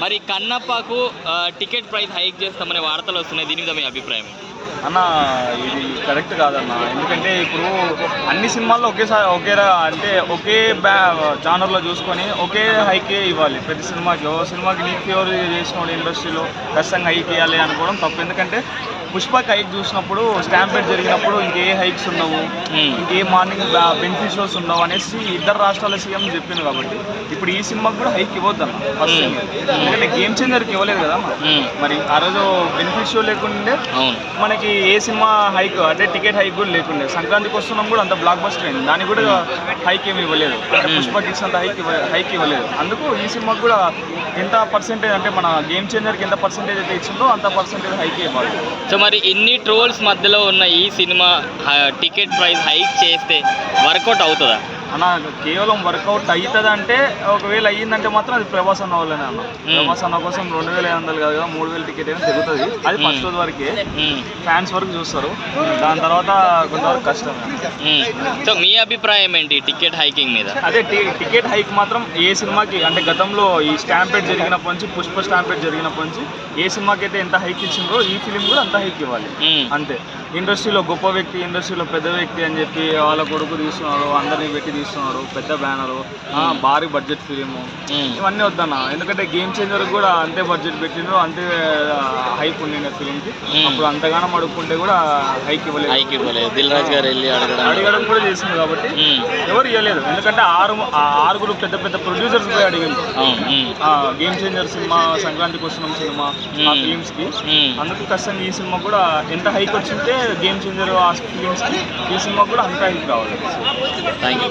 మరి కన్నప్పకు ticket price hike చేస్తామనే వార్తలు వస్తున్నాయి, దీని మీద మీ అభిప్రాయం? అన్న ఇది కరెక్ట్ కాదన్న. ఎందుకంటే ఇప్పుడు అన్ని సినిమాల్లో అంటే ఒకే జానర్లో చూసుకొని ఒకే హైకే ఇవ్వాలి ప్రతి సినిమాకి. ఓ సినిమాకి నీకు ఫేవర్ చేసిన ఇండస్ట్రీలో ఖచ్చితంగా హైక్ ఇవ్వాలి అనుకోవడం తప్పు. ఎందుకంటే పుష్పకి హైక్ చూసినప్పుడు స్టాంపేడ్ జరిగినప్పుడు ఇంకే హైక్స్ ఉండవు, ఇంకే మార్నింగ్ బెనిఫిట్ షోస్ ఉండవు అనేసి ఇద్దరు రాష్ట్రాల సీఎం చెప్పింది. కాబట్టి ఇప్పుడు ఈ సినిమాకి కూడా హైక్ ఇవ్వద్దన్న ఫస్ట్. ఎందుకంటే గేమ్ చేంజర్కి ఇవ్వలేదు కదా మరి. ఆ రోజు బెనిఫిట్ షో లేకుండే మనకి ఏ సినిమా హైక్ అంటే టికెట్ హైక్ కూడా లేకుండే. సంక్రాంతికి వస్తున్నాం కూడా అంత బ్లాక్ బస్టర్ అయింది, దానికి కూడా హైక్ ఏమి ఇవ్వలేదు. అంటే పుష్పకి ఇచ్చినంత హైక్ ఇవ్వలేదు. అందుకు ఈ సినిమాకి కూడా ఎంత పర్సెంటేజ్ అంటే మన గేమ్ చేంజర్కి ఎంత పర్సెంటేజ్ అయితే ఇచ్చిందో అంత పర్సెంటేజ్ హైక్ ఇవ్వాలి. సో మరి ఇన్ని ట్రోల్స్ మధ్యలో ఉన్న ఈ సినిమా టికెట్ ప్రైస్ హైక్ చేస్తే వర్కౌట్ అవుతుందా అన్న? కేవలం వర్కౌట్ అవుతుంది అంటే, ఒకవేళ అయ్యిందంటే మాత్రం అది ప్రభాస్ అన్న వాళ్ళనే అన్న. ప్రభాస్ అన్న కోసం 2500 కాదు కదా 3000 టికెట్ అయినా తిరుగుతుంది. అది ఫస్ట్ రోజు వరకే ఫ్యాన్స్ వరకు చూస్తారు, దాని తర్వాత కొంతవరకు కష్టం. సో మీ అభిప్రాయం ఏంటి టికెట్ హైకింగ్ మీద? అదే టికెట్ హైక్ మాత్రం ఏ సినిమాకి అంటే గతంలో ఈ స్టాంపేడ్ జరిగినప్పటి నుంచి, పుష్ప స్టాంపేడ్ జరిగినప్పటి నుంచి ఏ సినిమాకి అయితే ఎంత హైక్ ఇచ్చిందో ఈ ఫిలిం కూడా అంత హైక్ ఇవ్వాలి అంతే. ఇండస్ట్రీలో గొప్ప వ్యక్తి, ఇండస్ట్రీలో పెద్ద వ్యక్తి అని చెప్పి వాళ్ళ కొడుకు తీస్తున్నారు, అందరినీ పెట్టి తీస్తున్నారు, పెద్ద బ్యానరు, భారీ బడ్జెట్ ఫిలిము, ఇవన్నీ వద్దన్న. ఎందుకంటే గేమ్ చేంజర్ కూడా అంతే బడ్జెట్ పెట్టిండ్రు, అంతే హైప్ ఉండిండే ఫిలింకి. అప్పుడు అంతగానం అడుక్కుంటే కూడా హైక్ ఇవ్వలేదు. దిల్ రాజు గారు వెళ్ళి అడగడం కూడా చేసింది కాబట్టి ఎవరు ఇవ్వలేదు. ఎందుకంటే ఆరుగురు పెద్ద పెద్ద ప్రొడ్యూసర్స్ పోయి అడిగింది గేమ్ చేంజర్ సినిమా, సంక్రాంతికి వస్తున్నాం సినిమా, ఆ ఫిలిమ్స్కి. అందుకు ఖచ్చితంగా ఈ సినిమా కూడా ఎంత హైక్ వచ్చింటే గేమ్ చేంజర్ ఆ ఫిలిమ్స్కి ఈ సినిమా కూడా అంత హైక్ రావాలి. Thank you.